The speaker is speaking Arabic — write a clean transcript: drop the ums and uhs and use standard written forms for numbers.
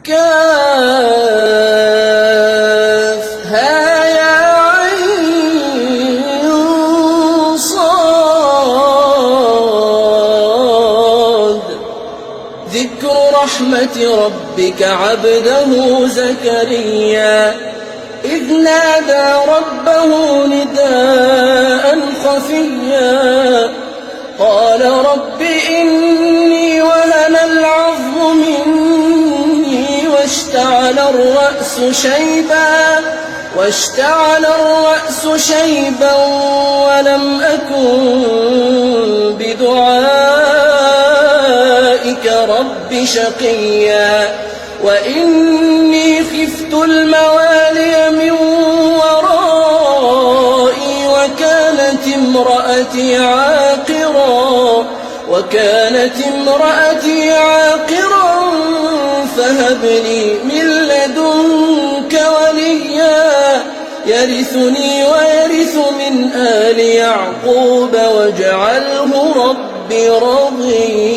كافها صاد. ذكر رحمة ربك عبده زكريا إذ نادى ربه نداء خفيا قال رب إني وهن العظم مني واشتعل الرأس شيبا ولم أكن بدعائك رب شقيا وإني خفت الموالي من ورائي وكانت امرأتي عاقرا فهب لي من لدنك وليا يرثني ويرث من آل يعقوب واجعله رب رضيا.